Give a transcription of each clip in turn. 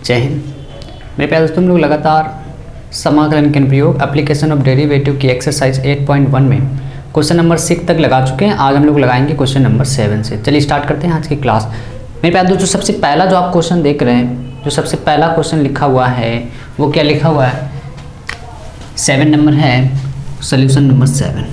जय हिंद। मेरे प्यारे दोस्तों, हम लोग लगातार समाकलन के प्रयोग एप्लीकेशन ऑफ डेरिवेटिव की एक्सरसाइज 8.1 में क्वेश्चन नंबर 6 तक लगा चुके हैं। आज हम लोग लगाएंगे क्वेश्चन नंबर 7 से। चलिए स्टार्ट करते हैं आज की क्लास। मेरे प्यारे दोस्तों, सबसे पहला जो आप क्वेश्चन देख रहे हैं, जो सबसे पहला क्वेश्चन लिखा हुआ है वो क्या लिखा हुआ है? 7 नंबर है, सोल्यूशन नंबर 7।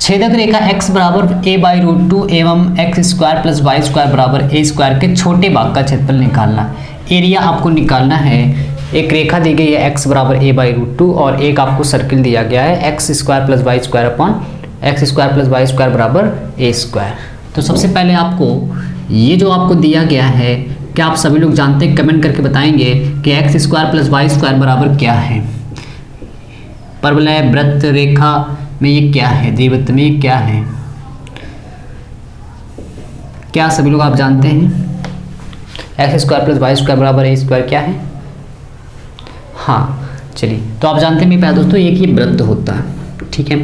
छेदक रेखा x बराबर a/√2 एवं x² + y² बराबर a² के छोटे भाग का क्षेत्रफल निकालना। एरिया आपको निकालना है। एक रेखा दी गई है x बराबर a/√2 और एक आपको सर्किल दिया गया है x² + y² upon x² + y² बराबर a²। तो सबसे पहले आपको ये जो आपको दिया गया है, क्या आप सभी लोग जानते हैं? कमेंट करके बताएंगे कि x² + y² बराबर क्या है। परवलय, वृत्त, रेखा में ये क्या है, दीर्घवृत्त में ये क्या है? क्या सभी लोग आप जानते हैं x² + y² बराबर a² क्या है? हाँ, चलिए तो आप जानते हैं मेरे प्यारे दोस्तों, एक ये वृत्त होता है, ठीक है।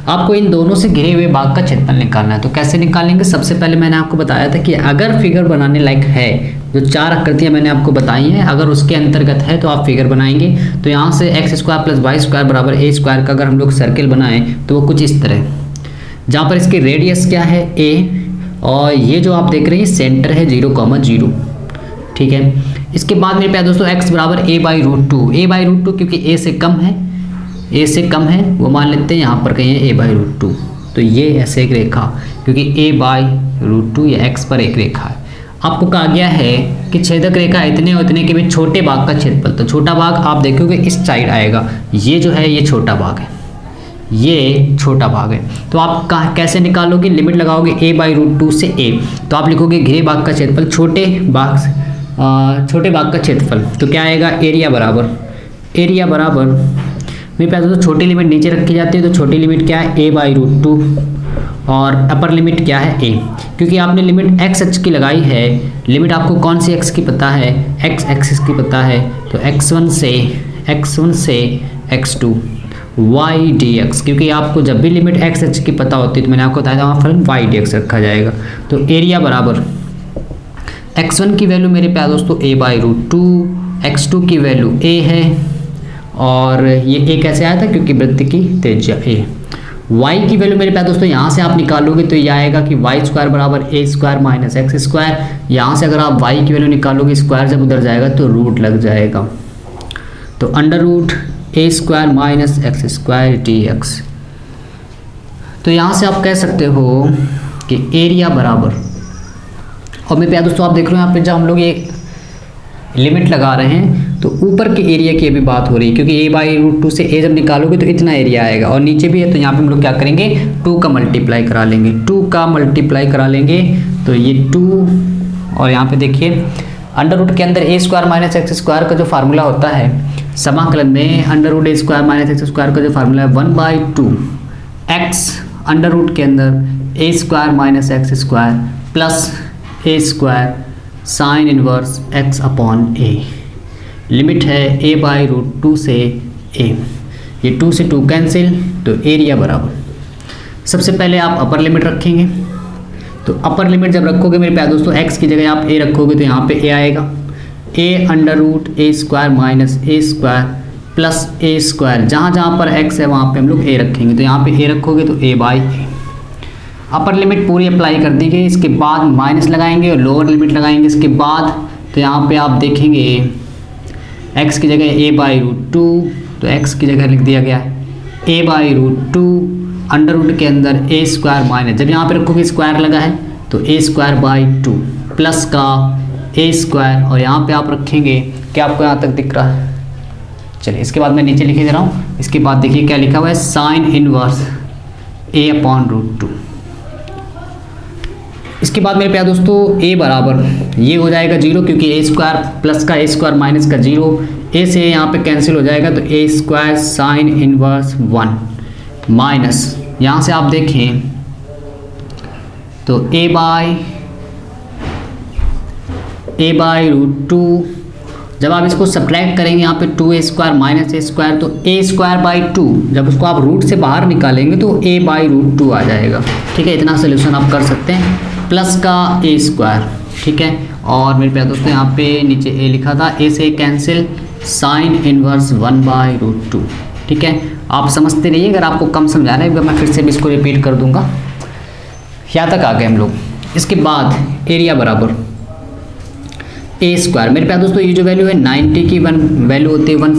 आपको इन दोनों से घिरे हुए भाग का क्षेत्रफल निकालना है। तो कैसे निकालेंगे? सबसे पहले मैंने आपको बताया था कि अगर फिगर बनाने लायक है, जो 4 आकृतियां मैंने आपको बताई हैं, अगर उसके अंतर्गत है तो आप फिगर बनाएंगे। तो यहाँ से x² + y² बराबर a² का अगर हम लोग सर्किल बनाएं तो वो कुछ इस तरह, जहाँ पर इसकी रेडियस क्या है a, और ये जो आप देख रहे हैं सेंटर है 0,0, ठीक है। इसके बाद मेरे प्यारे दोस्तों x बराबर a/√2 क्योंकि a से कम है, वो मान लेते हैं यहाँ पर कहीं है a/√2। तो ये ऐसे एक रेखा, क्योंकि a/√2 ये x पर एक रेखा है। आपको कहा गया है कि छेदक रेखा इतने और इतने के बीच छोटे भाग का क्षेत्रफल। तो छोटा भाग आप देखोगे इस साइड आएगा, ये जो है ये छोटा भाग है, ये छोटा भाग है। तो आप कैसे निकालोगे? लिमिट लगाओगे a/√2 से a, तो आप लिखोगे घिरे भाग का क्षेत्रफल छोटे भाग का क्षेत्रफल। तो क्या आएगा? एरिया बराबर मेरे पास तो छोटी लिमिट नीचे रखी जाती है, तो छोटी लिमिट क्या है? a/√2 और अपर लिमिट क्या है? a। क्योंकि आपने लिमिट x अक्ष की लगाई है, लिमिट आपको कौन सी x की पता है? x एक्सिस की पता है। तो x1 से x2 y dx, क्योंकि आपको जब भी लिमिट x अक्ष की पता होती है तो मैंने आपको बताया था वहाँ फलन y dx रखा जाएगा। तो एरिया बराबर x1 की वैल्यू मेरे प्यारे दोस्तों a/√2, x2 की वैल्यू a है, और ये a कैसे आया था? क्योंकि वृत्त की त्रिज्या a। y की वैल्यू मेरे प्यारे दोस्तों यहाँ से आप निकालोगे तो ये आएगा कि y² बराबर a² - x²। यहाँ से अगर आप y की वैल्यू निकालोगे, स्क्वायर जब उधर जाएगा तो रूट लग जाएगा। तो √a² - x² dx। तो यहाँ से आप कह सकते हो कि एरिया बराबर, और मेरे प्यारे दोस्तों आप देख रहे हो यहाँ पे जब हम लोग ये लिमिट लगा रहे हैं तो ऊपर के एरिया की अभी बात हो रही है, क्योंकि a/√2 से a जब निकालोगे तो इतना एरिया आएगा, और नीचे भी है तो यहाँ पे हम लोग क्या करेंगे? 2 का मल्टीप्लाई करा लेंगे। तो ये 2, और यहाँ पे देखिए अंडर रूट के अंदर a² - x² का जो फार्मूला होता है समाकलन में, √a² - x² का जो फार्मूला है 1/2 x अंडर रूट के अंदर a² - x² plus a² sine inverse x upon a। Limit है a/√2 से a, ये 2 से 2 कैंसिल, तो एरिया बराबर। सबसे पहले आप अपर लिमिट रखेंगे। तो अपर लिमिट जब रखोगे मेरे प्यारे दोस्तों, x की जगह आप a रखोगे तो यहाँ पे a आएगा, a√a² - a² प्लस a²। जहाँ पर x है वहाँ पे हम लोग a रखेंगे, तो यहाँ पे a रखोगे तो a/a। अपर लिमिट पूरी अप्लाई कर दी गई। इसके बाद माइनस लगाएंगे और लोअर लिमिट लगाएंगे इसके बाद। तो यहाँ पे आप देखेंगे x की जगह a/√2, तो x की जगह लिख दिया गया a/√2 अंडर रूट के अंदर a², जब यहाँ पे रखोगे स्क्वायर लगा है तो a²/2 प्लस का a², और यहाँ पे आप रखेंगे, क्या आपको यहाँ तक दिख रहा है? चलिए इसके बाद मैं नीचे लिखे दे रहा हूँ। इसके बाद देखिए क्या लिखा हुआ है, साइन इनवर्स a/√2। इसके बाद मेरे प्यारे दोस्तों a बराबर ये हो जाएगा 0, क्योंकि a² प्लस का a² माइनस का 0, a से यहाँ पे कैंसिल हो जाएगा, तो a² साइन इनवर्स 1 माइनस, यहाँ से आप देखें तो a/√2, जब आप इसको सब्ट्रैक्ट करेंगे यहाँ पे 2a² माइनस a², तो a²/2, जब उसको आप रूट से बाहर निकालेंगे तो a/√2 आ जाएगा, ठीक है। इतना सोल्यूशन आप कर सकते हैं। प्लस का a², ठीक है। और मेरे प्यारे दोस्तों यहाँ पे नीचे ए लिखा था, ए से कैंसिल, साइन इनवर्स 1/√2, ठीक है। आप समझते रहिए, अगर आपको कम समझा रहा है मैं फिर से भी इसको रिपीट कर दूंगा। यहाँ तक आ गए हम लोग। इसके बाद एरिया बराबर ए स्क्वायर। मेरे प्यारे दोस्तों ये जो वैल्यू है 90 की वन वैल्यू होती है, वन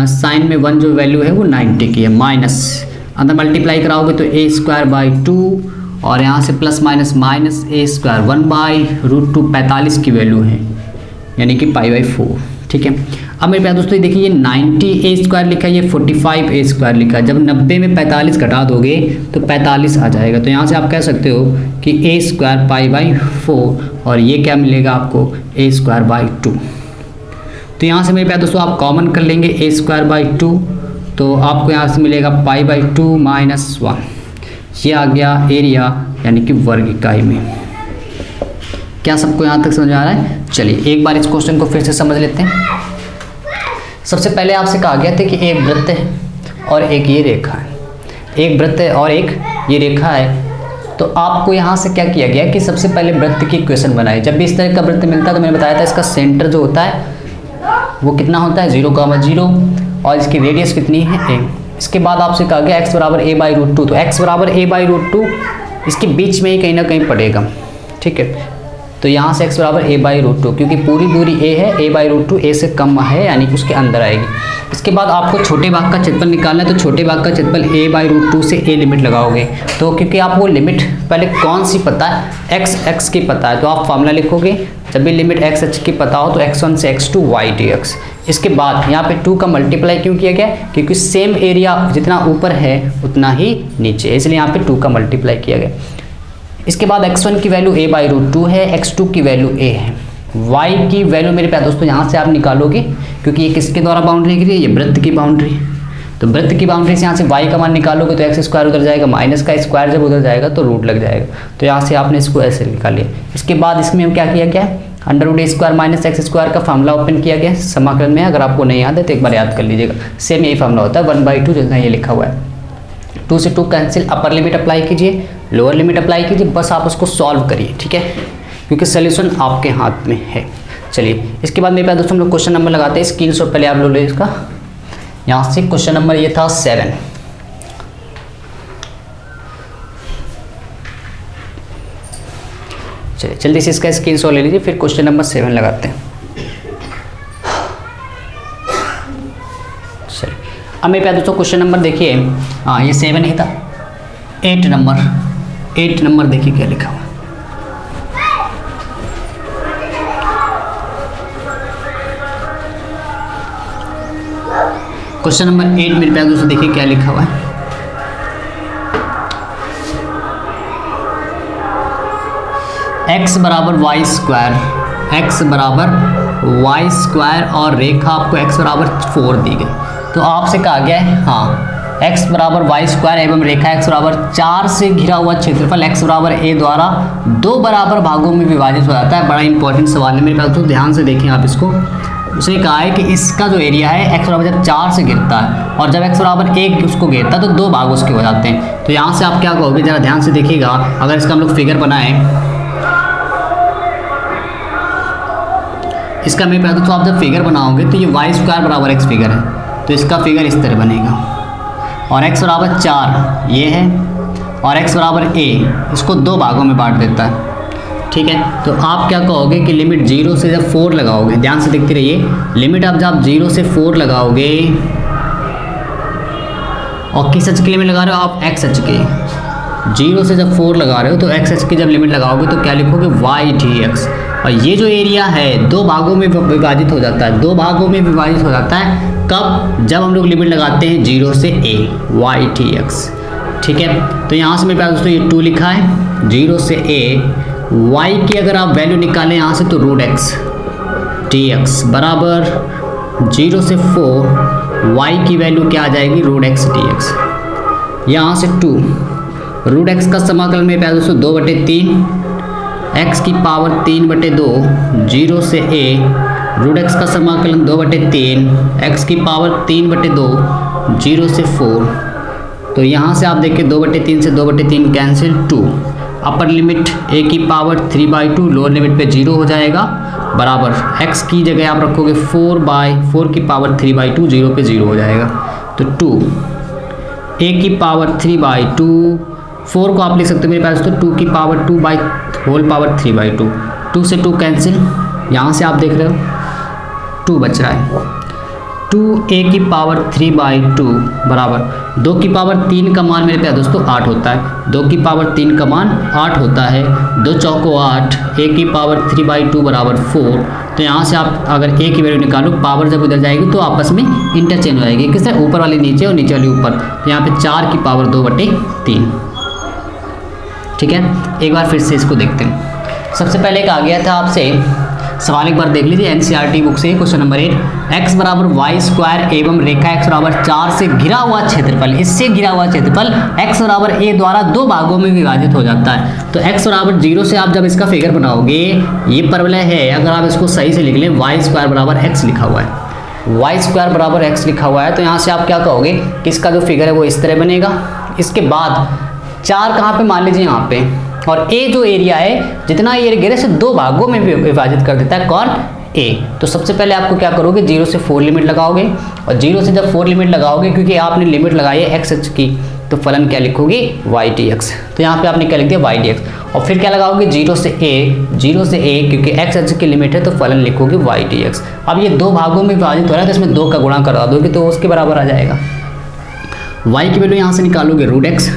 साइन में वन जो वैल्यू है वो 90 की है, माइनस अंदर मल्टीप्लाई कराओगे तो ए स्क्वायर बाई 2 और यहाँ से प्लस माइनस माइनस ए स्क्वायर 1/√2 45 की वैल्यू है, यानी कि π/4, ठीक है। अब मेरे प्यारे दोस्तों देखिए ये 90 ए स्क्वायर लिखा है, ये 45 ए स्क्वायर लिखा है। जब 90 में 45 घटा दोगे तो 45 आ जाएगा। तो यहाँ से आप कह सकते हो कि ए स्क्वायर π/4 और ये क्या मिलेगा आपको ए स्क्वायर बाई 2। तो यहाँ से मेरे प्यारे दोस्तों आप कॉमन कर लेंगे ए स्क्वायर बाई 2, तो आपको यहाँ से मिलेगा π/2 - 1। ये आ गया एरिया यानी कि वर्ग इकाई में। क्या सबको यहाँ तक समझ आ रहा है? चलिए एक बार इस क्वेश्चन को फिर से समझ लेते हैं। सबसे पहले आपसे कहा गया था कि एक वृत्त है और एक ये रेखा है, एक वृत्त है और एक ये रेखा है। तो आपको यहाँ से क्या किया गया कि सबसे पहले वृत्त की इक्वेशन बनाई। जब भी इस तरह का वृत्त मिलता है तो मैंने बताया था इसका सेंटर जो होता है वो कितना होता है 0,0 और इसकी रेडियस कितनी है a। इसके बाद आपसे कहा गया x बराबर a/√2, तो x बराबर a/√2 इसके बीच में ही कहीं ना कहीं पड़ेगा, ठीक है। तो यहाँ से x बराबर a/√2, क्योंकि पूरी दूरी a है, a/√2 a से कम है यानी कि उसके अंदर आएगी। इसके बाद आपको छोटे भाग का क्षेत्रफल निकालना है, तो छोटे भाग का क्षेत्रफल a/√2 से a लिमिट लगाओगे। तो क्योंकि आपको लिमिट पहले कौन सी पता है, x की पता है, तो आप फॉर्मूला लिखोगे जब भी लिमिट x की पता हो तो x1 से x2 y dx। इसके बाद यहाँ पे 2 का मल्टीप्लाई क्यों किया गया, क्योंकि सेम एरिया जितना ऊपर है उतना ही नीचे, इसलिए यहाँ पे 2 का मल्टीप्लाई किया गया। इसके बाद x1 की वैल्यू a/√2 है, x2 की वैल्यू a है, y की वैल्यू मेरे प्यारे दोस्तों यहाँ से आप निकालोगे, क्योंकि ये किसके द्वारा बाउंड्री की है, ये वृत्त की बाउंड्री। तो वृत्त की बाउंड्री से यहाँ से y का मान निकालोगे तो x स्क्वायर उधर जाएगा, माइनस का स्क्वायर जब उधर जाएगा तो रूट लग जाएगा। तो यहाँ से आपने इसको ऐसे निकाल लिया। इसके बाद इसमें हम क्या किया गया, √a² - x² का फार्मूला ओपन किया गया समाकलन में। अगर आपको नहीं याद है तो एक बार याद कर लीजिएगा, सेम यही फार्मूला होता है 1/2 जितना ये लिखा हुआ है। 2 से 2 कैंसिल, अपर लिमिट अप्लाई कीजिए, लोअर लिमिट अप्लाई कीजिए, बस आप उसको सॉल्व करिए, ठीक है, क्योंकि सोल्यूशन आपके हाथ में है। चलिए इसके बाद मेरे पास दोस्तों हम लोग क्वेश्चन नंबर लगाते हैं। स्क्रीनशॉट पहले आप लोग ले इसका, यहाँ से क्वेश्चन नंबर ये था 7। चलिए जल्दी से इसका स्क्रीनशॉट ले लीजिए, फिर क्वेश्चन नंबर 7 लगाते हैं। चलिए अब मेरे पास दोस्तों क्वेश्चन नंबर देखिए, हाँ ये 7 ही था, 8 नंबर देखिए क्या लिखा हुआ। क्वेश्चन नंबर 8 मेरे प्यारे दोस्तों देखिए क्या लिखा हुआ है। x बराबर वाई स्क्वायर और रेखा आपको x बराबर 4 दी गई। तो आपसे कहा गया है हाँ x बराबर वाई स्क्वायर एवं रेखा x बराबर 4 से घिरा हुआ क्षेत्रफल x बराबर a द्वारा 2 बराबर भागों में विभाजित हो जाता है। बड़ा इंपॉर्टेंट सवाल है मेरे पास, तो ध्यान से देखें आप इसको। उसने कहा है कि इसका जो एरिया है x बराबर जब 4 से गिरता है और जब x बराबर 1 उसको घेरता है तो 2 भाग उसके हो जाते हैं। तो यहाँ से आप क्या कहोगे, जरा ध्यान से देखिएगा। अगर इसका हम लोग फिगर बनाएं, इसका मेरे प्यारे दोस्तों आप जब फिगर बनाओगे तो ये वाई स्क्वायर बराबर x फिगर है, तो इसका फिगर इस तरह बनेगा। और x बराबर 4 ये है और x बराबर a, इसको 2 भागों में बांट देता है, ठीक है। तो आप क्या कहोगे कि लिमिट 0 से जब 4 लगाओगे, ध्यान से देखते रहिए, लिमिट आप जब 0 से 4 लगाओगे और किस अक्ष की लिमिट लगा रहे हो आप, x अक्ष की। 0 से जब 4 लगा रहे हो तो x अक्ष की जब लिमिट लगाओगे तो क्या लिखोगे y dx। और ये जो एरिया है 2 भागों में विभाजित हो जाता है, 2 भागों में विभाजित हो जाता है कब, जब हम लोग लिमिट लगाते हैं 0 से a y dx, ठीक है। तो यहाँ से मेरे पास दोस्तों ये 2 लिखा है, 0 से a y की अगर आप वैल्यू निकालें यहाँ से तो √x dx बराबर 0 से 4 y की वैल्यू क्या आ जाएगी, √x dx। यहाँ से 2 √x का समाकलन मेरे पास दोस्तों 2/3 x की पावर 3/2, 0 से a √x का समाकलन 2/3 x की पावर 3/2, 0 से 4। तो यहाँ से आप देखिए 2/3 से 2/3 कैंसिल, 2 अपर लिमिट a की पावर 3/2, लोअर लिमिट पे 0 हो जाएगा, बराबर x की जगह आप रखोगे 4/4 की पावर 3/2, 0 पे 0 हो जाएगा, तो 2 a की पावर 3/2, 4 को आप लिख सकते हो मेरे पास, तो 2 की पावर 2/3/2, 2 से 2 कैंसिल, यहाँ से आप देख रहे हो 2 बच रहा है, 2a की पावर 3/2 बराबर 2 की पावर 3 का मान मेरे प्यारे दोस्तों 8 होता है, 2 की पावर 3 का मान 8 होता है, 2 चौको 8, a की पावर 3/2 बराबर 4, तो यहाँ से आप अगर a की वैल्यू निकालो, पावर जब उधर जाएगी तो आपस में इंटरचेंज हो जाएगी, किस तरह, ऊपर वाली नीचे और नीचे वाली ऊपर, तो यहाँ पे 4 की पावर 2/3, ठीक है। एक बार फिर से इसको देखते हैं। सबसे पहले एक आ गया था आपसे सवाल, एक बार देख लीजिए एनसीईआरटी बुक से, क्वेश्चन नंबर 8, x बराबर वाई स्क्वायर एवं रेखा x बराबर 4 से घिरा हुआ क्षेत्रफल, इससे घिरा हुआ क्षेत्रफल x बराबर a द्वारा 2 भागों में विभाजित हो जाता है। तो x बराबर 0 से आप जब इसका फिगर बनाओगे, ये परवलय है, अगर आप इसको सही से लिख लें, वाई स्क्वायर बराबर x लिखा हुआ है, वाई स्क्वायर बराबर x लिखा हुआ है, तो यहाँ से आप क्या कहोगे कि इसका जो फिगर है वो इस तरह बनेगा। इसके बाद 4 कहाँ पे, मान लीजिए यहाँ पे, और a जो एरिया है, जितना ये घेरे से 2 भागों में विभाजित कर देता है, कौन, a। तो सबसे पहले आपको क्या करोगे, 0 से 4 लिमिट लगाओगे, और 0 से जब 4 लिमिट लगाओगे, क्योंकि आपने लिमिट लगाई है x की, तो फलन क्या लिखोगे, y dx, तो यहाँ पे आपने क्या लिख दिया, y dx, और फिर क्या लगाओगे, 0 से a, क्योंकि x की लिमिट है, तो फलन लिखोगे y dx। अब ये 2 भागों में विभाजित हो रहा है, तो इसमें 2 का गुणा करा दोगे तो उसके बराबर आ जाएगा। y की वैल्यू यहाँ से निकालोगे √x,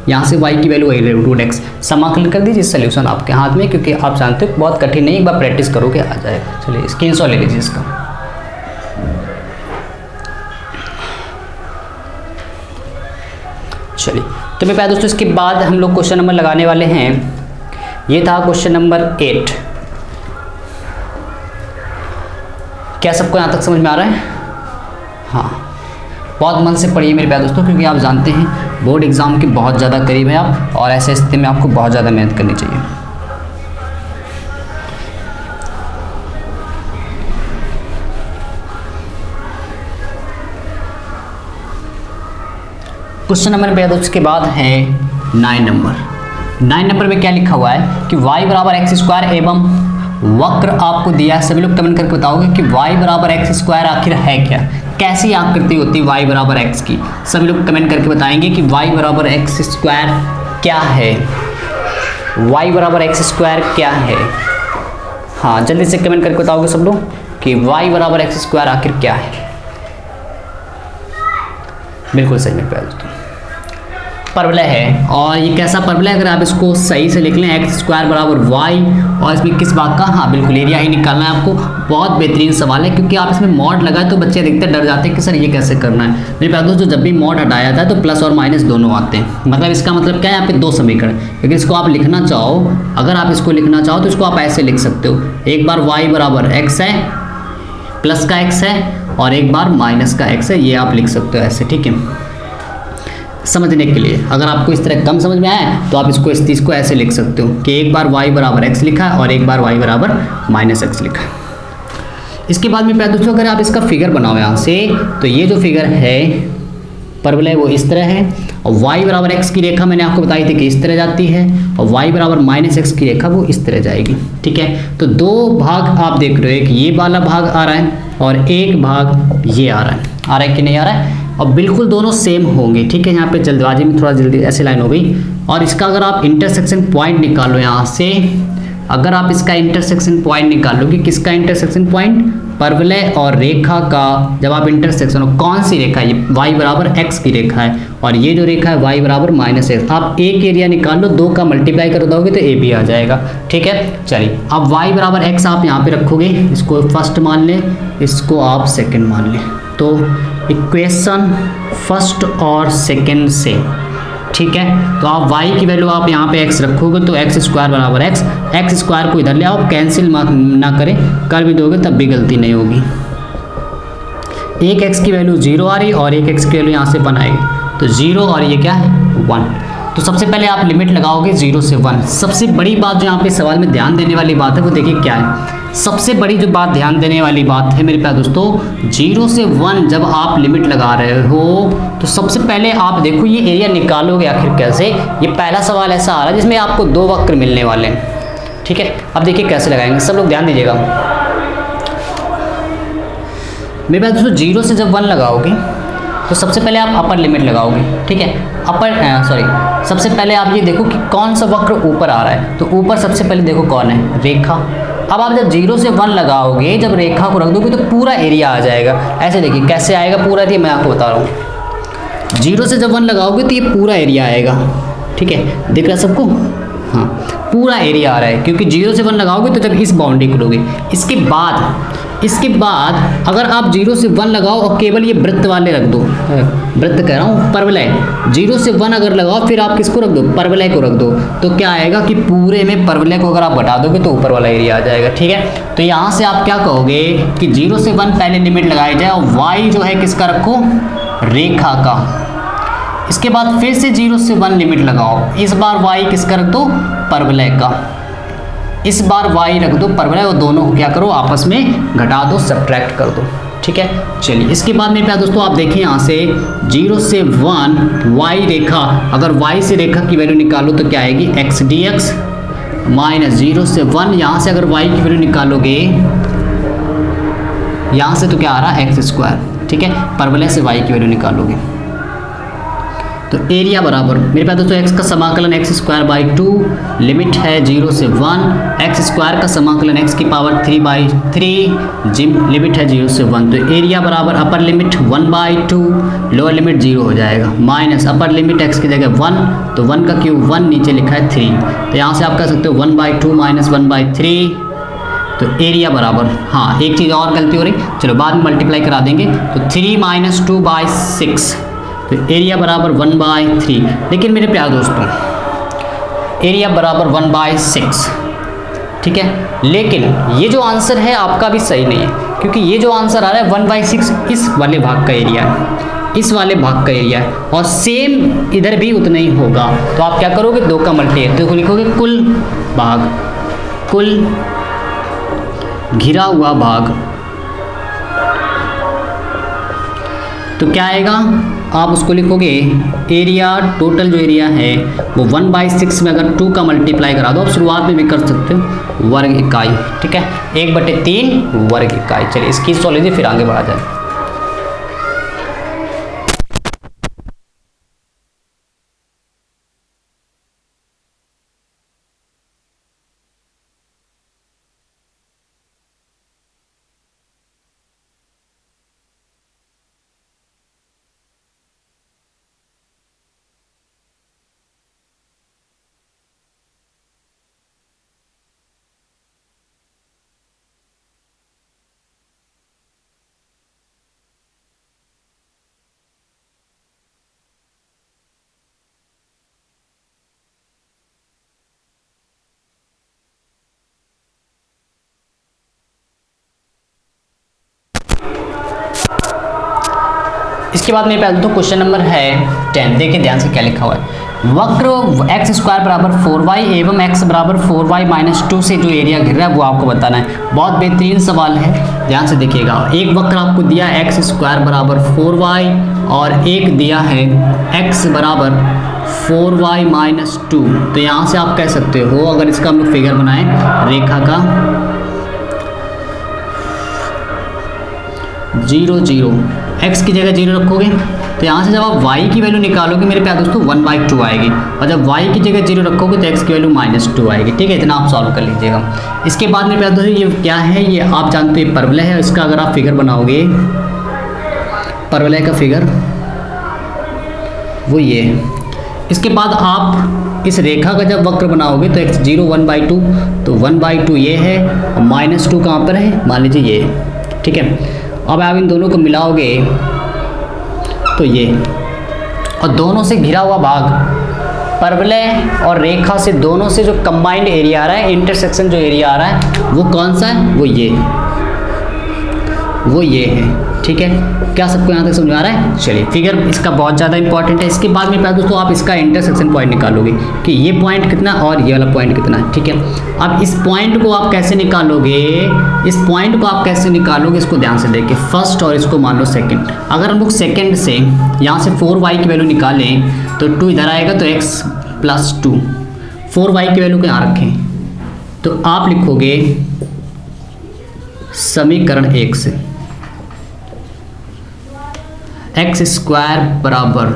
यहाँ से y की वैल्यू वही √x, समाकलन कर दीजिए, सॉल्यूशन आपके हाथ में, क्योंकि आप जानते हो बहुत कठिन नहीं, एक बार प्रैक्टिस करोगे आ जाएगा। चलिए स्क्रीनशॉट ले लीजिए इसका। चलिए, तो मेरे प्यारे दोस्तों इसके बाद हम लोग क्वेश्चन नंबर लगाने वाले हैं, ये था क्वेश्चन नंबर 8। क्या सबको यहाँ तक समझ में आ रहा है? हाँ, बहुत मन से पढ़िए मेरे प्यारे दोस्तों, क्योंकि आप जानते हैं बोर्ड एग्जाम के बहुत ज़्यादा करीब है आप, और ऐसे स्थिति में आपको बहुत ज़्यादा मेहनत करनी चाहिए। क्वेश्चन नंबर मेरे दोस्तों के बाद है 9 नंबर में क्या लिखा हुआ है कि y बराबर एक्स स्क्वायर एवं वक्र आपको दिया है। सभी लोग कमेंट करके बताओगे कि y बराबर एक्स स्क्वायर आखिर है क्या, कैसी आकृति होती है y बराबर x की। सभी लोग कमेंट करके बताएंगे कि y बराबर एक्स स्क्वायर क्या है, y बराबर एक्स स्क्वायर क्या है। हाँ, जल्दी से कमेंट करके बताओगे सब लोग कि y बराबर एक्स स्क्वायर आखिर क्या है। बिल्कुल सही मेरे प्यारे दोस्तों, परवलय है, और ये कैसा परवलय, अगर आप इसको सही से लिख लें, एक्स स्क्वायर बराबर वाई, और इसमें किस भाग का, हाँ बिल्कुल एरिया ही निकालना है आपको। बहुत बेहतरीन सवाल है, क्योंकि आप इसमें मॉड लगाए तो बच्चे देखते डर जाते हैं कि सर ये कैसे करना है। मेरे प्यारे दोस्तों, जब भी मॉड हटाया जाता है तो प्लस और माइनस दोनों आते हैं, मतलब इसका मतलब क्या है, यहाँ पे 2 समीकरण, लेकिन इसको आप लिखना चाहो, अगर आप इसको लिखना चाहो तो इसको आप ऐसे लिख सकते हो, एक बार y बराबर x है, प्लस का x है, और एक बार माइनस का x है, ये आप लिख सकते हो ऐसे, ठीक है, समझने के लिए। अगर आपको इस तरह कम समझ में आया तो आप इसको इस चीज़ को ऐसे लिख सकते हो कि एक बार y बराबर x लिखा है और एक बार y बराबर माइनस x लिखा है। इसके बाद में प्यारे दोस्तों, अगर आप इसका फिगर बनाओ यहाँ से, तो ये जो फिगर है परवलय वो इस तरह है, और y बराबर x की रेखा मैंने आपको बताई थी कि इस तरह जाती है, और y बराबर माइनस x की रेखा वो इस तरह जाएगी, ठीक है। तो 2 भाग आप देख रहे हो, एक ये वाला भाग आ रहा है और एक भाग ये आ रहा है कि नहीं आ रहा है, और बिल्कुल दोनों सेम होंगे, ठीक है। यहाँ पे जल्दबाजी में थोड़ा जल्दी ऐसे लाइन हो गई, और इसका अगर आप इंटरसेक्शन पॉइंट निकालो यहाँ से, अगर आप इसका इंटरसेक्शन पॉइंट निकालोगे, किसका इंटरसेक्शन पॉइंट, परवलय और रेखा का, जब आप इंटरसेक्शन हो, कौन सी रेखा है, ये y बराबर x की रेखा है, और ये जो रेखा है y बराबर माइनस x, आप एक एरिया निकाल लो, 2 का मल्टीप्लाई कर दोगे तो a भी आ जाएगा, ठीक है। चलिए, अब y बराबर x आप यहाँ पे रखोगे, इसको फर्स्ट मान लें, इसको आप सेकेंड मान लें, तो इक्वेशन फर्स्ट और सेकेंड से, ठीक है। तो आप y की वैल्यू आप यहाँ पे x रखोगे तो एक्स स्क्वायर बराबर x स्क्वायर को इधर ले आओ, कैंसिल ना करें, कर भी दोगे तब भी गलती नहीं होगी। एक x की वैल्यू 0 आ रही और एक x की वैल्यू यहाँ से 1 आएगी, तो 0 और ये क्या है 1। तो सबसे पहले आप लिमिट लगाओगे 0 से 1। सबसे बड़ी बात जो यहाँ पे सवाल में ध्यान देने वाली बात है वो देखिए क्या है, सबसे बड़ी जो बात ध्यान देने वाली बात है मेरे प्यारे दोस्तों, 0 से 1 जब आप लिमिट लगा रहे हो तो सबसे पहले आप देखो ये एरिया निकालोगे आखिर कैसे। ये पहला सवाल ऐसा आ रहा है जिसमें आपको 2 वक्र मिलने वाले हैं, ठीक है। अब देखिए कैसे लगाएंगे, सब लोग ध्यान दीजिएगा मेरे प्यारे दोस्तों। 0 से जब 1 लगाओगे तो सबसे पहले आप अपर लिमिट लगाओगे, ठीक है। सबसे पहले आप ये देखो कि कौन सा वक्र ऊपर आ रहा है, तो ऊपर सबसे पहले देखो कौन है, रेखा। अब आप जब 0 से 1 लगाओगे, जब रेखा को रख दोगे तो पूरा एरिया आ जाएगा। ऐसे देखिए कैसे आएगा पूरा, ये मैं आपको बता रहा हूँ। 0 से जब 1 लगाओगे तो ये पूरा एरिया आएगा, ठीक है। दिख रहा है सबको? हाँ, पूरा एरिया आ रहा है क्योंकि 0 से 1 लगाओगे तो जब इस बाउंड्री को लोगे। इसके बाद अगर आप 0 से 1 लगाओ और केवल ये वृत्त वाले रख दो, वृत्त कह रहा हूँ, परवलय। 0 से 1 अगर लगाओ फिर आप किसको रख दो, परवलय को रख दो, तो क्या आएगा कि पूरे में परवलय को अगर आप घटा दोगे तो ऊपर वाला एरिया आ जाएगा, ठीक है। तो यहाँ से आप क्या कहोगे कि 0 से 1 पहले लिमिट लगाई जाए और y जो है किसका रखो, रेखा का। इसके बाद फिर से 0 से 1 लिमिट लगाओ, इस बार y किसका रख दो, परवलय का। इस बार y रख दो परवलय, और दोनों को क्या करो आपस में घटा दो, सब्ट्रैक्ट कर दो, ठीक है। चलिए इसके बाद मेरे प्यारे दोस्तों आप देखिए यहाँ से 0 से 1 y रेखा, अगर y से रेखा की वैल्यू निकालो तो क्या आएगी, x dx माइनस 0 से 1, यहाँ से अगर y की वैल्यू निकालोगे यहाँ से तो क्या आ रहा है एक्स स्क्वायर, ठीक है। परवलय से y की वैल्यू निकालोगे तो एरिया बराबर मेरे पास दोस्तों x का समाकलन x स्क्वायर बाई 2, लिमिट है 0 से 1, x स्क्वायर का समाकलन x की पावर 3 बाई 3, लिमिट है 0 से 1। तो एरिया बराबर upper limit 1 by 2, lower limit 0 हो जाएगा, माइनस अपर लिमिट x की जगह 1, तो 1 का क्यूब 1, नीचे लिखा है 3, तो यहाँ से आप कह सकते हो 1 बाई 2 माइनस 1 बाई 3, तो एरिया बराबर, हाँ एक चीज़ और गलती हो रही, चलो बाद में मल्टीप्लाई करा देंगे, तो 3 माइनस 2 बाई 6, तो एरिया बराबर 1 बाई 3। लेकिन मेरे प्यारे दोस्तों एरिया बराबर 1 बाई 6, ठीक है। लेकिन ये जो आंसर है आपका भी सही नहीं है, क्योंकि ये जो आंसर आ रहा है 1 बाई 6 इस वाले भाग का एरिया है, इस वाले भाग का एरिया है, और सेम इधर भी उतना ही होगा। तो आप क्या करोगे, 2 का मल्टीप्लाई, तो लिखोगे कुल भाग, कुल घिरा हुआ भाग, तो क्या आएगा, आप उसको लिखोगे एरिया, टोटल जो एरिया है वो 1 बाई 6 में अगर 2 का मल्टीप्लाई करा दो, आप शुरुआत में भी कर सकते हो, वर्ग इकाई, ठीक है, 1/3 वर्ग इकाई। चलिए इसकी सॉल्व लीजिए फिर आगे बढ़ा जाए। इसके बाद मेरे पास तो क्वेश्चन नंबर है 10, देखिए ध्यान से क्या लिखा हुआ है। वक्र एक्स स्क्वायर बराबर 4y एवं x बराबर 4y माइनस 2 से जो एरिया घिर रहा है वो आपको बताना है। बहुत बेहतरीन सवाल है, ध्यान से देखिएगा। एक वक्र आपको दिया है एक्स स्क्वायर बराबर 4y और एक दिया है x बराबर 4y माइनस 2। तो यहाँ से आप कह सकते हो, अगर इसका हम लोग फिगर बनाएं रेखा का 0 0, x की जगह 0 रखोगे तो यहाँ से जब आप y की वैल्यू निकालोगे मेरे प्यारे दोस्तों 1/2 आएगी, और जब y की जगह 0 रखोगे तो x की वैल्यू -2 आएगी, ठीक है। इतना आप सॉल्व कर लीजिएगा। इसके बाद मेरे प्यारे दोस्तों ये क्या है, ये आप जानते हो परवलय है, इसका अगर आप फिगर बनाओगे परवलय का फिगर वो ये है। इसके बाद आप इस रेखा का जब वक्र बनाओगे तो x 0 1/2, तो 1/2 ये है और -2 कहाँ पर है, मान लीजिए ये, ठीक है। अब आप इन दोनों को मिलाओगे तो ये, और दोनों से घिरा हुआ भाग परवलय और रेखा से दोनों से जो कंबाइंड एरिया आ रहा है, इंटरसेक्शन जो एरिया आ रहा है वो कौन सा है, वो ये वो ये है। ठीक है, क्या सबको यहाँ तक समझ आ रहा है? चलिए, फिगर इसका बहुत ज़्यादा इंपॉर्टेंट है। इसके बाद में प्यारे दोस्तों आप इसका इंटरसेक्शन पॉइंट निकालोगे कि ये पॉइंट कितना और ये वाला पॉइंट कितना है। ठीक है, अब इस पॉइंट को आप कैसे निकालोगे, इस पॉइंट को आप कैसे निकालोगे इसको ध्यान से देखिए। फर्स्ट और इसको मान लो सेकेंड। अगर हम लोग सेकेंड से यहाँ से 4y की वैल्यू निकालें तो 2 इधर आएगा तो x प्लस 2, 4y की वैल्यू को यहाँ रखें तो आप लिखोगे समीकरण 1 से x स्क्वायर बराबर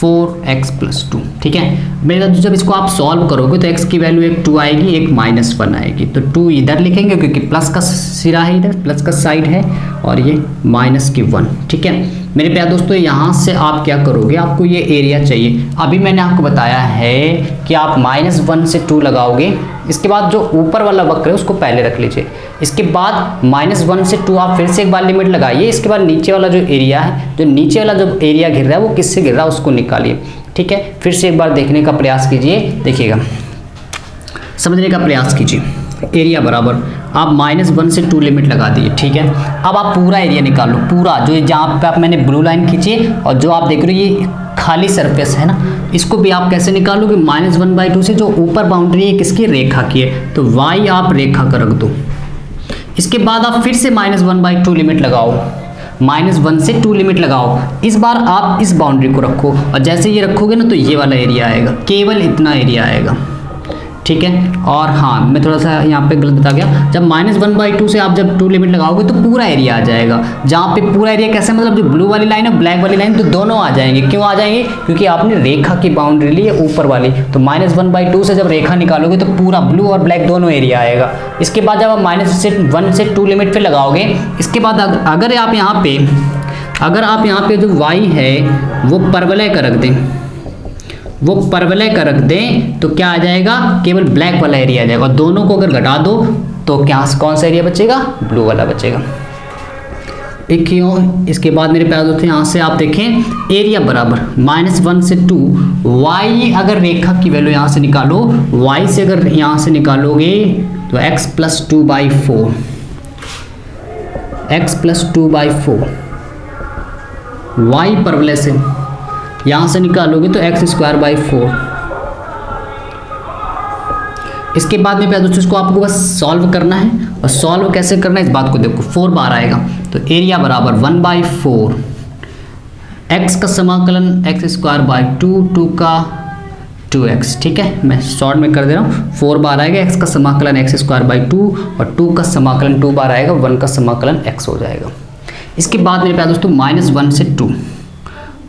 4x प्लस 2। ठीक है, मेरे दोस्तों जब इसको आप सॉल्व करोगे तो x की वैल्यू एक 2 आएगी, एक -1 आएगी। तो 2 इधर लिखेंगे क्योंकि प्लस का सिरा है, इधर प्लस का साइड है, और ये माइनस की 1। ठीक है मेरे प्यारे दोस्तों, यहाँ से आप क्या करोगे, आपको ये एरिया चाहिए। अभी मैंने आपको बताया है कि आप -1 से 2 लगाओगे, इसके बाद जो ऊपर वाला वक्र है उसको पहले रख लीजिए। इसके बाद -1 से 2 आप फिर से एक बार लिमिट लगाइए। इसके बाद नीचे वाला जो एरिया है, जो नीचे वाला जो एरिया घिर रहा है वो किससे घिर रहा है उसको निकालिए। ठीक है, फिर से एक बार देखने का प्रयास कीजिए, देखिएगा, समझने का प्रयास कीजिए। एरिया बराबर आप -1 से 2 लिमिट लगा दीजिए। ठीक है, अब आप पूरा एरिया निकाल लो, पूरा जो जहाँ पे आप मैंने ब्लू लाइन खींची और जो आप देख रहे हो ये खाली सरफेस है ना, इसको भी आप कैसे निकालोगे, -1/2 से जो ऊपर बाउंड्री है किसकी, रेखा की है, तो y आप रेखा का रख दो। इसके बाद आप फिर से -1/2 लिमिट लगाओ, -1 से 2 लिमिट लगाओ। इस बार आप इस बाउंड्री को रखो और जैसे ये रखोगे ना तो ये वाला एरिया आएगा, केवल इतना एरिया आएगा। ठीक है, और हाँ मैं थोड़ा सा यहाँ पे गलत बता गया, जब -1/2 से आप जब 2 लिमिट लगाओगे तो पूरा एरिया आ जाएगा। जहाँ पे पूरा एरिया कैसे, मतलब जो ब्लू वाली लाइन है ब्लैक वाली लाइन, तो दोनों आ जाएंगे। क्यों आ जाएंगे, क्योंकि आपने रेखा की बाउंड्री ली है ऊपर वाली, तो -1/2 से जब रेखा निकालोगे तो पूरा ब्लू और ब्लैक दोनों एरिया आएगा। इसके बाद जब आप -1 से 2 लिमिट पे लगाओगे, इसके बाद अगर आप यहाँ पे जो y है वो परवलय का रख दें, वो परवलय का रख दें तो क्या आ जाएगा, केवल ब्लैक वाला एरिया आ जाएगा। और दोनों को अगर घटा दो तो क्या कौन सा एरिया बचेगा, ब्लू वाला बचेगा। एक क्यों, इसके बाद मेरे प्यारे दोस्तों यहाँ से आप देखें एरिया बराबर -1 से 2, y अगर रेखा की वैल्यू यहाँ से निकालो, y से अगर यहाँ से निकालोगे तो x plus 2/4, x plus 2/4, y परवलय से यहाँ से निकालोगे तो x²/4। इसके बाद में प्यारे दोस्तों इसको आपको बस सॉल्व करना है, और सॉल्व कैसे करना है इस बात को देखो। 4 बार आएगा तो एरिया बराबर 1/4, x का समाकलन x²/2, 2 का 2x। ठीक है, मैं शॉर्ट में कर दे रहा हूँ। 4 बार आएगा, x का समाकलन x²/2 और 2 का समाकलन 2 बार आएगा, 1 का समाकलन x हो जाएगा। इसके बाद मेरे प्यारे दोस्तों -1 से 2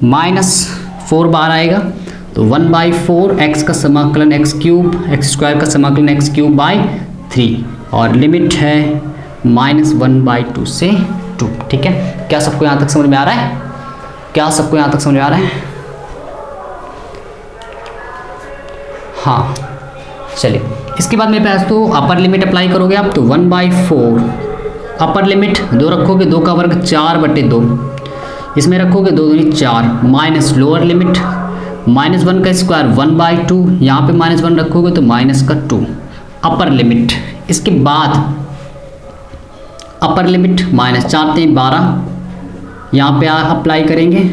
-4 बार आएगा तो 1/4, x का समाकलन x³ x² का समाकलन x³/3 और लिमिट है -1/2 से 2। ठीक है, क्या सबको यहाँ तक समझ में आ रहा है, क्या सबको यहाँ तक समझ में आ रहा है? हाँ चलिए, इसके बाद मेरे पास तो अपर लिमिट अप्लाई करोगे आप तो 1/4 अपर लिमिट 2 रखोगे, 2 का वर्ग 4/2, इसमें रखोगे 2 दूनी 4, माइनस लोअर लिमिट -1 का स्क्वायर 1/2, यहाँ पे -1 रखोगे तो -2 अपर लिमिट। इसके बाद अपर लिमिट -4 3 12, यहाँ पे अप्लाई करेंगे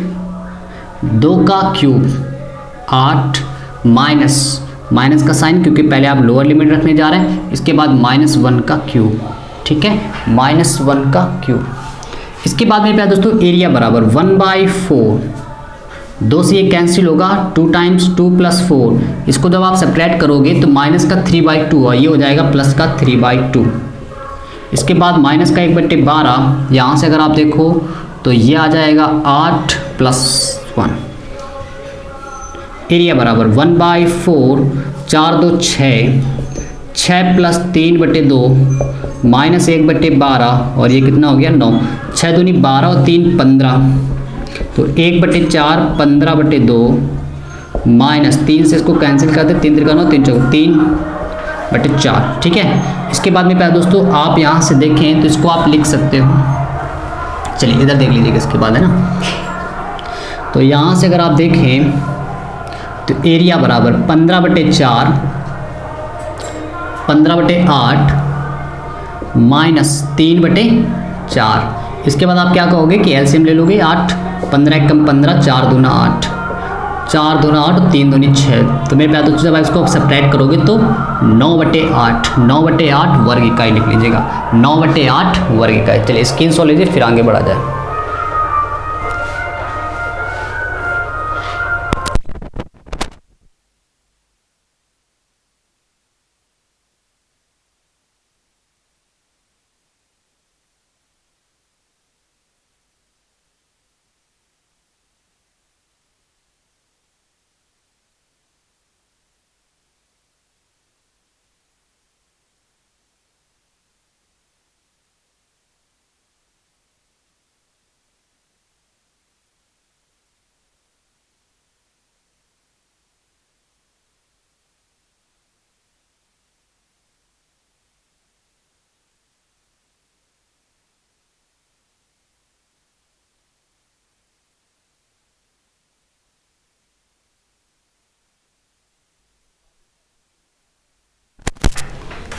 2 का क्यूब 8 माइनस का साइन क्योंकि पहले आप लोअर लिमिट रखने जा रहे हैं। इसके बाद -1 का क्यूब, ठीक है, -1 का क्यूब। इसके बाद मेरे प्यारे दोस्तों एरिया बराबर 1/4, 2 से ये कैंसिल होगा, 2 × 2 + 4, इसको जब आप सब्ट्रैक्ट करोगे तो माइनस का 3/2 और ये हो जाएगा प्लस का 3/2। इसके बाद माइनस का 1/12, यहाँ से अगर आप देखो तो ये आ जाएगा 8 + 1। एरिया बराबर 1/4, 4 2 6, 6 + 3/2 -1/12 और ये कितना हो गया 9, 6 दूनी 12 और 3 15, तो 1/4 15/2 -3 से इसको कैंसिल कर दे, 3 × 9 3 × 3/4। ठीक है, इसके बाद में प्यारे दोस्तों आप यहाँ से देखें तो इसको आप लिख सकते हो। चलिए इधर देख लीजिएगा, इसके बाद है ना, तो यहाँ से अगर आप देखें तो एरिया बराबर 15/4 15/8 -3/4, इसके बाद आप क्या कहोगे कि एलसीएम ले लोगे 8, 15 एकम 15, 4 दूना 8, 4 दूना 8 और 3 दूनी 6। तो मेरे प्यारे दोस्तों जब आप इसको सब्ट्रैक्ट करोगे तो 9/8, 9/8 वर्ग इकाई लिख लीजिएगा, 9/8 वर्ग इकाई। चलिए स्क्रीन शॉट लीजिए फिर आगे बढ़ा जाए।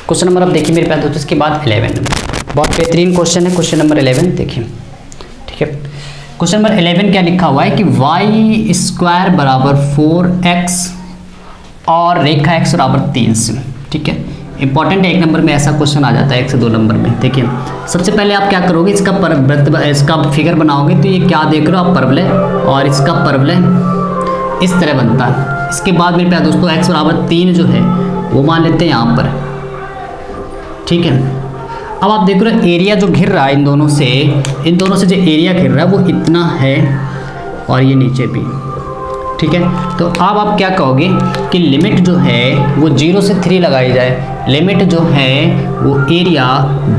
क्वेश्चन नंबर अब देखिए मेरे प्यारे दोस्तों, इसके बाद 11 बहुत बेहतरीन क्वेश्चन है, क्वेश्चन नंबर 11 देखिए। ठीक है, क्वेश्चन नंबर 11 क्या लिखा हुआ है कि y स्क्वायर बराबर 4x और रेखा x बराबर 3 से। ठीक है, इंपॉर्टेंट है, 1 नंबर में ऐसा क्वेश्चन आ जाता है 1 से 2 नंबर में। देखिए सबसे पहले आप क्या करोगे, इसका फिगर बनाओगे तो ये क्या देख रहे हो आप, परवलय, और इसका परवलय इस तरह बनता है। इसके बाद मेरे प्यारे दोस्तों x बराबर 3 जो है वो मान लेते हैं यहाँ पर। ठीक है, अब आप देख रहे हो एरिया जो घिर रहा है इन दोनों से जो एरिया घिर रहा है वो इतना है और ये नीचे भी। ठीक है, तो अब आप क्या कहोगे कि लिमिट जो है वो 0 से 3 लगाई जाए। लिमिट जो है वो एरिया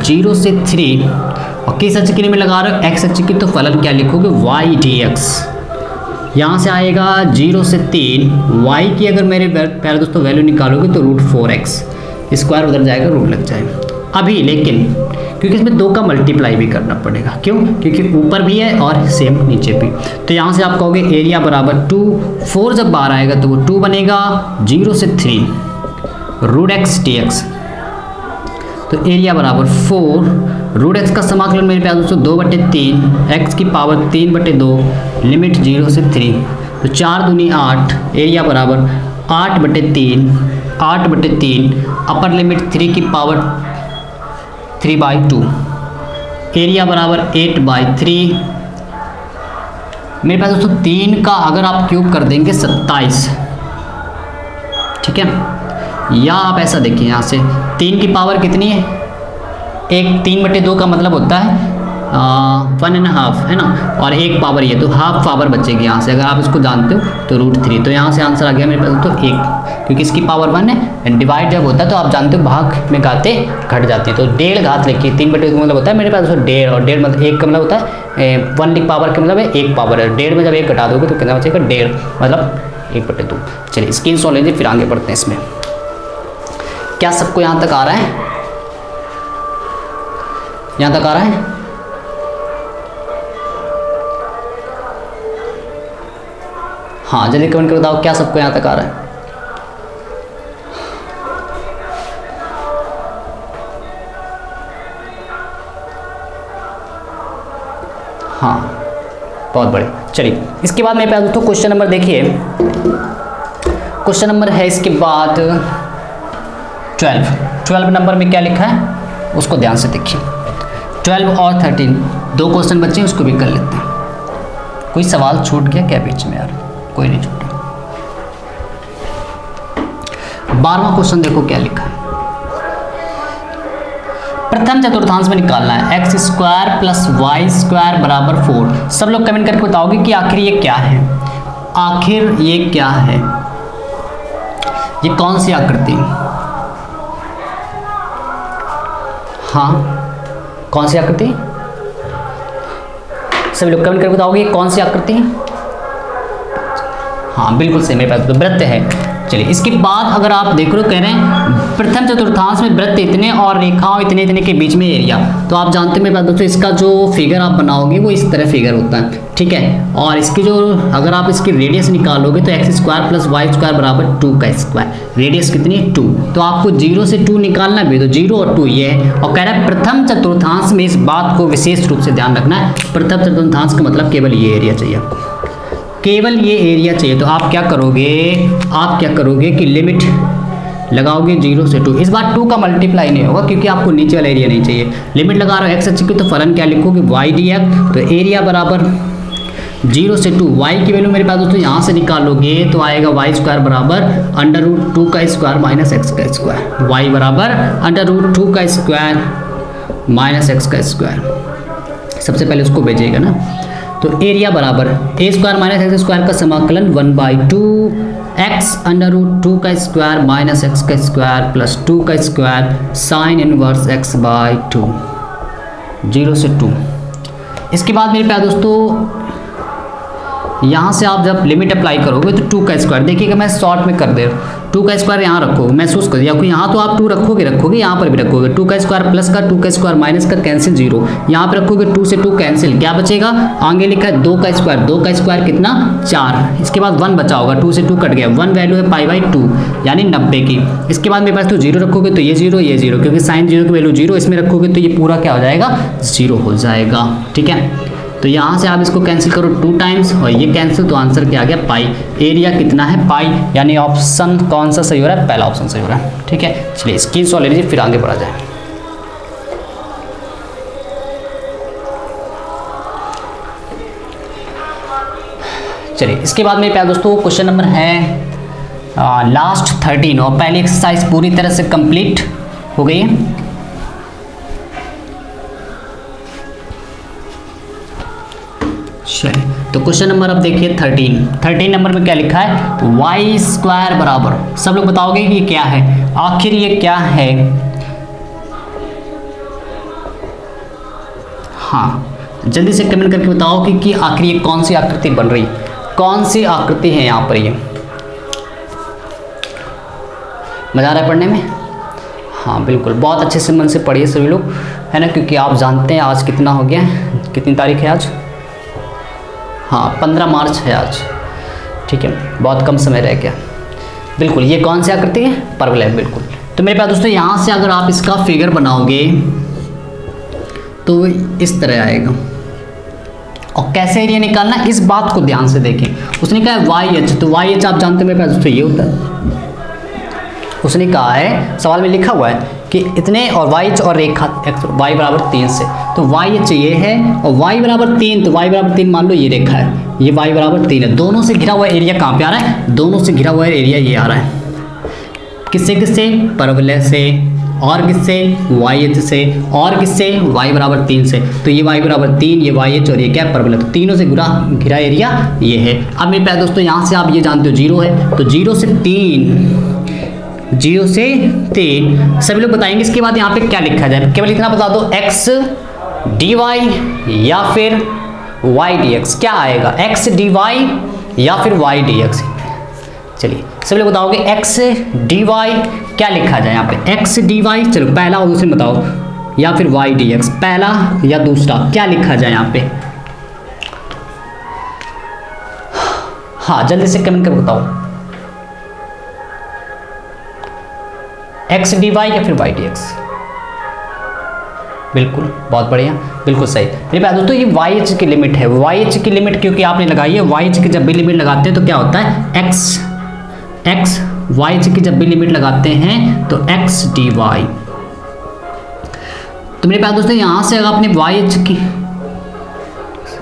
0 से 3 और किस अक्ष की लिमिट लगा रहे हो, एक्स अक्ष की, तो फलन क्या लिखोगे y dx। यहाँ से आएगा 0 से 3, y की अगर मेरे प्यारे दोस्तों वैल्यू निकालोगे तो √4x, स्क्वायर उधर जाएगा, रूट लग जाएगा। अभी लेकिन क्योंकि इसमें 2 का मल्टीप्लाई भी करना पड़ेगा, क्यों, क्योंकि ऊपर भी है और सेम नीचे भी। तो यहाँ से आप कहोगे एरिया बराबर 2, 4 जब बाहर आएगा तो वो 2 बनेगा, 0 से 3 √x dx। तो एरिया बराबर 4 √x का समाकलन मेरे प्यारे दोस्तों 2/3, x की पावर 3/2, लिमिट 0 से 3, तो 4 दूनी 8, एरिया बराबर 8/3, अपर लिमिट 3 की पावर 3/2, एरिया बराबर 8/3। मेरे पास दोस्तों 3 का अगर आप क्यूब कर देंगे 27। ठीक है, या आप ऐसा देखिए यहाँ से 3 की पावर कितनी है, 3/2 का मतलब होता है 1.5 है ना, और 1 पावर ये, तो हाफ पावर बचेगी यहाँ से, अगर आप इसको जानते हो तो √3। तो यहाँ से आंसर आ गया मेरे पास तो 1, क्योंकि इसकी पावर 1 है। डिवाइड जब होता है तो आप जानते हो भाग में घातें घट जाती है, तो 1.5 घात लिखिए। 3/2 का मतलब होता है मेरे पास 1.5, और 1.5 मतलब 1 का मतलब होता है 1 की पावर का मतलब है 1 पावर है। 1.5 में जब 1 घटा दोगे तो कितना बचेगा, 1.5 मतलब 1/2। चलिए स्क्रीन शॉट लीजिए फिर आगे बढ़ते हैं इसमें। क्या सबको यहाँ तक आ रहा है, यहाँ तक आ रहा है? हाँ जल्दी कमेंट कर बताओ क्या सबको यहाँ तक आ रहा है। हाँ बहुत बढ़िया। चलिए इसके बाद मेरे पास दोस्तों क्वेश्चन नंबर देखिए, क्वेश्चन नंबर है इसके बाद 12 नंबर में क्या लिखा है उसको ध्यान से देखिए। 12 और 13 2 क्वेश्चन बच्चे उसको भी कर लेते हैं। कोई सवाल छूट गया क्या बीच में यार? कोई नहीं छूटा। 12वां क्वेश्चन देखो क्या लिखा है। प्रथम चतुर्थांश में निकालना है x² + y² बराबर 4। सब लोग कमेंट करके बताओगे कि आखिर ये क्या है, आखिर ये क्या है, ये कौन सी आकृति? हाँ कौन सी आकृति? सभी लोग कमेंट करके बताओगे ये कौन सी आकृति? हाँ बिल्कुल सही, मेरे पास तो वृत्त है। चलिए इसके बाद अगर आप देख रहे हो, कह रहे हैं प्रथम चतुर्थांश में वृत्त इतने और रेखाओं इतने इतने के बीच में एरिया। तो आप जानते हैं मेरे पास दोस्तों, इसका जो फिगर आप बनाओगे वो इस तरह फिगर होता है, ठीक है। और इसकी जो अगर आप इसकी रेडियस निकालोगे तो x square plus y square बराबर 2 का स्क्वायर। रेडियस कितनी है 2, तो आपको 0 से 2 निकालना भी, तो 0 और 2 ये है। और कह रहा है प्रथम चतुर्थांश में, इस बात को विशेष रूप से ध्यान रखना है, प्रथम चतुर्थांश का मतलब केवल ये एरिया चाहिए आपको, केवल ये एरिया चाहिए। तो आप क्या करोगे कि लिमिट लगाओगे 0 से 2। इस बार 2 का मल्टीप्लाई नहीं होगा क्योंकि आपको नीचे वाला एरिया नहीं चाहिए। लिमिट लगा रहा हो एक्स अक्ष की, तो फलन क्या लिखोगे y dx, तो एरिया बराबर 0 से 2। y की वैल्यू मेरे पास दोस्तों यहाँ से निकालोगे तो आएगा वाई स्क्वायर बराबर √2 का स्क्वायर माइनस एक्स का स्क्वायर। y बराबर √2 का स्क्वायर माइनस एक्स का स्क्वायर। सबसे पहले उसको भेजिएगा ना, तो एरिया बराबर ए स्क्वायर माइनस एक्स स्क्वायर का समाकलन 1/2 x √2 का स्क्वायर माइनस एक्स का स्क्वायर प्लस 2 का स्क्वायर साइन इनवर्स x/2, 0 से 2। इसके बाद मेरे प्यारे दोस्तों यहाँ से आप जब लिमिट अप्लाई करोगे तो 2 का स्क्वायर, देखिएगा मैं शॉर्ट में कर दे रहा हूँ, 2 का स्क्वायर यहाँ रखोगे, महसूस कर दिया, यहाँ तो आप 2 रखोगे यहाँ पर भी रखोगे। 2 का स्क्वायर प्लस का 2 का स्क्वायर माइनस का कैंसिल 0, यहाँ पर रखोगे 2 से 2 कैंसिल, क्या बचेगा आगे लिखा है 2 का स्क्वायर, 2 का स्क्वायर कितना 4। इसके बाद 1 बचा होगा, 2 से 2 कट गया, 1 वैल्यू है π/2 यानी 90 की। इसके बाद मेरे पास तो 0 रखोगे तो ये 0 क्योंकि साइन 0 की वैल्यू 0, इसमें रखोगे तो ये पूरा क्या हो जाएगा 0 हो जाएगा, ठीक है। तो यहाँ से आप इसको कैंसिल करो 2 टाइम्स और ये कैंसिल, तो आंसर क्या आ गया पाई। एरिया कितना है पाई, यानी ऑप्शन कौन सा सही हो रहा है, पहला ऑप्शन सही हो रहा है, ठीक है। चलिए स्क्रीनशॉट ले लीजिए फिर आगे बढ़ा जाए। चलिए इसके बाद मेरे प्यारे दोस्तों क्वेश्चन नंबर है लास्ट 13 और पहली एक्सरसाइज पूरी तरह से कंप्लीट हो गई है। चलिए तो क्वेश्चन नंबर अब देखिए 13 नंबर में क्या लिखा है, वाई स्क्वायर बराबर, सब लोग बताओगे कि ये क्या है, आखिर ये क्या है। हाँ जल्दी से कमेंट करके बताओ कि आखिर ये कौन सी आकृति बन रही है, कौन सी आकृति है यहाँ पर। ये मजा आ रहा है पढ़ने में, हाँ बिल्कुल, बहुत अच्छे से मन से पढ़िए सभी लोग, है ना, क्योंकि आप जानते हैं आज कितना हो गया, कितनी तारीख है आज, हाँ 15 मार्च है आज, ठीक है, बहुत कम समय रह गया। बिल्कुल ये कौन सी आकृति है, परवलय, बिल्कुल। तो मेरे पास दोस्तों यहाँ से अगर आप इसका फिगर बनाओगे तो इस तरह आएगा। और कैसे एरिया निकालना, इस बात को ध्यान से देखें। उसने कहा है वाई एच, तो वाई एच आप जानते हैं मेरे पास दोस्तों ये होता है, उसने कहा है सवाल में लिखा हुआ है कि इतने और वाई एच और रेखा एक्स वाई बराबर 3 से, तो वाई एच ये है और वाई बराबर 3, तो वाई बराबर 3 मान लो ये रेखा है, ये वाई बराबर 3 है, दोनों से घिरा हुआ एरिया कहाँ पे आ रहा है, दोनों से घिरा हुआ एरिया ये आ रहा है, किससे किससे, परवलय से, और किससे वाई एच से, और किससे वाई बराबर 3 से। तो ये वाई बराबर 3, ये वाई एच और ये क्या है परवलय, तो तीनों से घिरा एरिया ये है। अब मेरे प्यारे दोस्तों यहाँ से आप ये जानते हो 0 है, तो 0 से 3 सभी लोग बताएंगे। इसके बाद यहाँ पे क्या लिखा जाए, केवल इतना बता दो x dy या फिर y dx, क्या आएगा x dy या फिर y dx। चलिए सभी लोग बताओगे x dy क्या लिखा जाए यहाँ पे, x dy, चलो पहला और दूसरे बताओ, या फिर y dx, पहला या दूसरा क्या लिखा जाए यहाँ पे, हाँ जल्दी से कमेंट कर बताओ, x dy या फिर y dx। बिल्कुल बहुत बढ़िया, बिल्कुल सही। मेरे प्यारे दोस्तों ये वाई एच की लिमिट है, वाई एच की लिमिट क्योंकि आपने लगाई है, वाई एच की जब भी लिमिट लगाते हैं तो क्या होता है x वाई एच की जब भी लिमिट लगाते हैं तो x dy। तो मेरे प्यारे दोस्तों यहाँ से अगर आपने वाई एच की,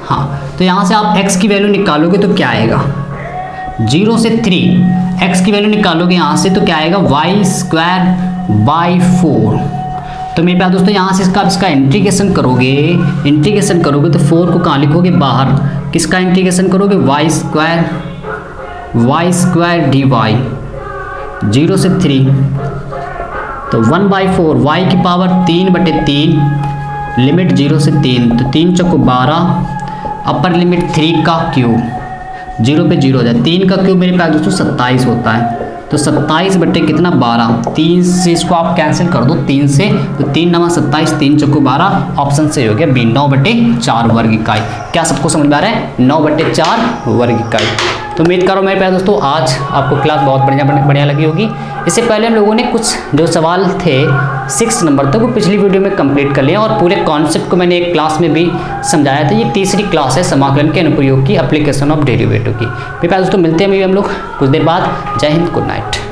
हाँ तो यहाँ से आप x की वैल्यू निकालोगे तो क्या आएगा, 0 से 3 x की वैल्यू निकालोगे यहाँ से तो क्या आएगा वाई स्क्वायर बाई 4। तो मेरे प्यारे दोस्तों यहाँ से इसका इंटीग्रेशन करोगे तो 4 को कहाँ लिखोगे बाहर, किसका इंटीग्रेशन करोगे वाई स्क्वायर डी वाई, 0 से 3 तो 1/4 y की पावर 3/3 लिमिट 0 से 3, तो 3 चौको 12 अपर लिमिट 3 का क्यूब जीरो पे जीरो हो जाए। 3 का क्यूब मेरे पास दोस्तों 27 होता है, तो 27 बटे कितना 12, 3 से इसको आप कैंसिल कर दो 3 से, तो 3 9 27, 3 चौको 12, ऑप्शन से हो गया बी 9/4 वर्ग इकाई। क्या सबको समझ में आ रहा है? 9/4 वर्ग इकाई। तो उम्मीद करो मेरे प्यारे दोस्तों आज आपको क्लास बहुत बढ़िया लगी होगी। इससे पहले हम लोगों ने कुछ जो सवाल थे 6 नंबर तक वो पिछली वीडियो में कंप्लीट कर लिया, और पूरे कॉन्सेप्ट को मैंने एक क्लास में भी समझाया था। ये तीसरी क्लास है समाकलन के अनुप्रयोग की, एप्लीकेशन ऑफ डेरिवेटिव की। मेरे प्यारे दोस्तों मिलते हैं अभी हम लोग कुछ देर बाद। जय हिंद, गुड नाइट।